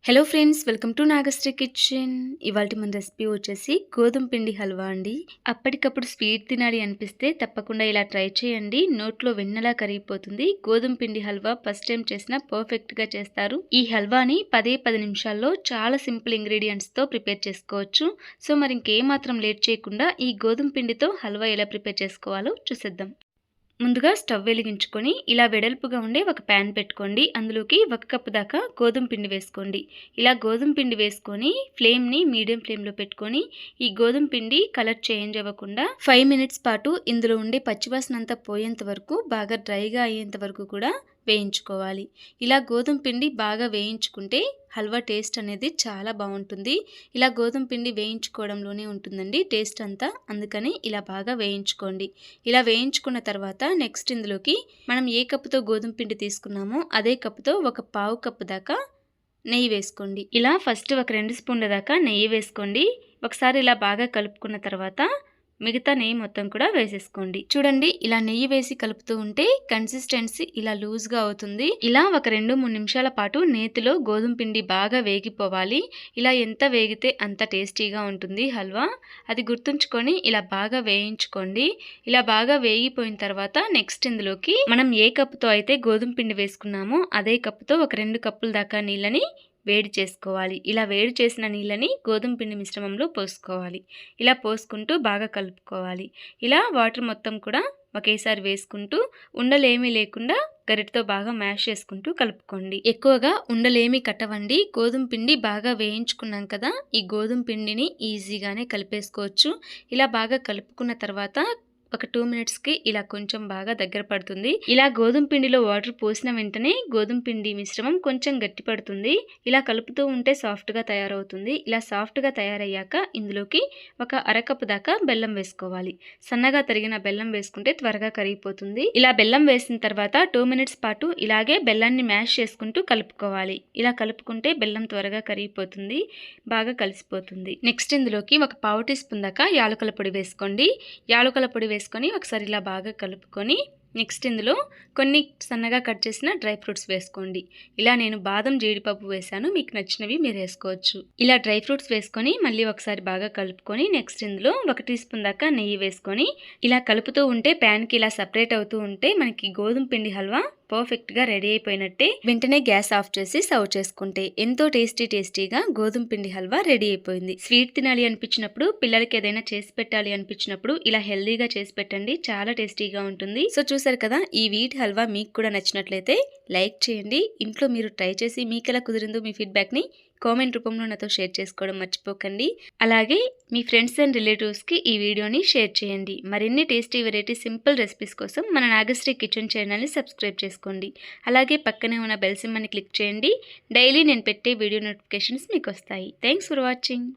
Hello friends, welcome to Nagasri kitchen. ఇవాల్టి మన recipe వచ్చేసి గోధుమ పిండి హల్వా అండి. అప్పటికప్పుడు స్వీట్ తినాలి అనిపిస్తే తప్పకుండా ఇలా ట్రై చేయండి. నోట్లో వెన్నలా కరిగిపోతుంది. గోధుమ పిండి హల్వా ఫస్ట్ టైం చేసినా పర్ఫెక్ట్గా చేస్తారు. ఈ హల్వాని 10 నిమిషాల్లో చాలా సింపుల్ ఇంగ్రీడియంట్స్తో ప్రిపేర్ చేసుకోవచ్చు. సో మరి ఇంకేమాత్రం లేట్ చేయకుండా ఈ గోధుమ పిండితో హల్వా ఎలా ప్రిపేర్ చేసుకోవాలో చూసేద్దాం. ముందుగా స్టవ్ వెలిగించుకొని ఇలా వెడల్పుగా ఉండే ఒక ప్యాన్ పెట్టుకోండి. అందులోకి 1 కప్పు దాకా గోధుమ పిండి వేసుకోండి. ఇలా గోధుమ పిండి వేసుకొని ఫ్లేమ్ని మీడియం ఫ్లేమ్లో పెట్టుకొని ఈ గోధుమ పిండి కలర్ చేంజ్ అవ్వకుండా 5 మినిట్స్ పాటు ఇందులో ఉండే పచ్చివాసన అంతా పోయేంత వరకు, బాగా డ్రైగా అయ్యేంత వరకు కూడా వేయించుకోవాలి. ఇలా గోధుమ పిండి బాగా వేయించుకుంటే హల్వా టేస్ట్ అనేది చాలా బాగుంటుంది. ఇలా గోధుమ పిండి వేయించుకోవడంలోనే ఉంటుందండి టేస్ట్ అంతా. అందుకని ఇలా బాగా వేయించుకోండి. ఇలా వేయించుకున్న తర్వాత నెక్స్ట్ ఇందులోకి మనం ఏ కప్పుతో గోధుమ పిండి తీసుకున్నామో అదే కప్పుతో ఒక పావు కప్పు దాకా నెయ్యి వేసుకోండి. ఇలా ఫస్ట్ ఒక 2 స్పూన్ల దాకా నెయ్యి వేసుకోండి. ఒకసారి ఇలా బాగా కలుపుకున్న తర్వాత మిగతా నెయ్యి మొత్తం కూడా వేసేసుకోండి. చూడండి, ఇలా నెయ్యి వేసి కలుపుతూ ఉంటే కన్సిస్టెన్సీ ఇలా లూజ్గా అవుతుంది. ఇలా ఒక 2-3 నిమిషాల పాటు నేతిలో గోధుమ పిండి బాగా వేగిపోవాలి. ఇలా ఎంత వేగితే అంత టేస్టీగా ఉంటుంది హల్వా. అది గుర్తుంచుకొని ఇలా బాగా వేయించుకోండి. ఇలా బాగా వేగిపోయిన తర్వాత నెక్స్ట్ ఇందులోకి మనం ఏ కప్పుతో అయితే గోధుమ పిండి వేసుకున్నామో అదే కప్పుతో ఒక 2 కప్పుల దాకా నీళ్ళని వేడి చేసుకోవాలి. ఇలా వేడి చేసిన నీళ్ళని గోధుమ పిండి మిశ్రమంలో పోసుకోవాలి. ఇలా పోసుకుంటూ బాగా కలుపుకోవాలి. ఇలా వాటర్ మొత్తం కూడా ఒకేసారి వేసుకుంటూ ఉండలేమీ లేకుండా గరిటతో బాగా మ్యాష్ చేసుకుంటూ కలుపుకోండి. ఎక్కువగా ఉండలేమీ కట్టవండి. గోధుమ పిండి బాగా వేయించుకున్నాం కదా, ఈ గోధుమ పిండిని ఈజీగానే కలిపేసుకోవచ్చు. ఇలా బాగా కలుపుకున్న తర్వాత ఒక 2 మినిట్స్కి ఇలా కొంచెం బాగా దగ్గర పడుతుంది. ఇలా గోధుమ పిండిలో వాటర్ పోసిన వెంటనే గోధుమ పిండి మిశ్రమం కొంచెం గట్టి పడుతుంది. ఇలా కలుపుతూ ఉంటే సాఫ్ట్గా తయారవుతుంది. ఇలా సాఫ్ట్గా తయారయ్యాక ఇందులోకి ఒక అరకప్పు దాకా బెల్లం వేసుకోవాలి. సన్నగా తరిగిన బెల్లం వేసుకుంటే త్వరగా కరిగిపోతుంది. ఇలా బెల్లం వేసిన తర్వాత 2 మినిట్స్ పాటు ఇలాగే బెల్లాన్ని మ్యాష్ చేసుకుంటూ కలుపుకోవాలి. ఇలా కలుపుకుంటే బెల్లం త్వరగా కరిగిపోతుంది, బాగా కలిసిపోతుంది. నెక్స్ట్ ఇందులోకి ఒక పావు టీ స్పూన్ దాకా యాలకుల పొడి వేసుకోండి. యాలకుల పొడి వేసుకొని ఒకసారి ఇలా బాగా కలుపుకొని నెక్స్ట్ ఇందులో కొన్ని సన్నగా కట్ చేసిన డ్రై ఫ్రూట్స్ వేసుకోండి. ఇలా నేను బాదం, జీడిపప్పు వేసాను. మీకు నచ్చినవి మీరు వేసుకోవచ్చు. ఇలా డ్రై ఫ్రూట్స్ వేసుకొని మళ్ళీ ఒకసారి బాగా కలుపుకొని నెక్స్ట్ ఇందులో 1 టీ స్పూన్ దాకా నెయ్యి వేసుకొని ఇలా కలుపుతూ ఉంటే ప్యాన్కి ఇలా సపరేట్ అవుతూ ఉంటే మనకి గోధుమ పిండి హల్వా పర్ఫెక్ట్గా రెడీ అయిపోయినట్టే. వెంటనే గ్యాస్ ఆఫ్ చేసి సర్వ్ చేసుకుంటే ఎంతో టేస్టీగా గోధుమ పిండి హల్వా రెడీ అయిపోయింది. స్వీట్ తినాలి అనిపించినప్పుడు, పిల్లలకి ఏదైనా చేసి పెట్టాలి అనిపించినప్పుడు ఇలా హెల్దీగా చేసి పెట్టండి. చాలా టేస్టీగా ఉంటుంది. సో చూసారు కదా, ఈ వీట్ హల్వా మీకు కూడా నచ్చినట్లయితే లైక్ చేయండి. ఇంట్లో మీరు ట్రై చేసి మీకు ఎలా కుదిరిందో మీ ఫీడ్బ్యాక్ని కామెంట్ రూపంలో నాతో షేర్ చేసుకోవడం మర్చిపోకండి. అలాగే మీ ఫ్రెండ్స్ అండ్ రిలేటివ్స్కి ఈ వీడియోని షేర్ చేయండి. మరిన్ని టేస్టీ వెరైటీ సింపుల్ రెసిపీస్ కోసం మన నాగశ్రీ కిచెన్ ఛానల్ని సబ్స్క్రైబ్ చేసుకోండి. అలాగే పక్కనే ఉన్న బెల్ సింబల్ని క్లిక్ చేయండి. డైలీ నేను పెట్టే వీడియో నోటిఫికేషన్స్ మీకు వస్తాయి. Thanks for watching.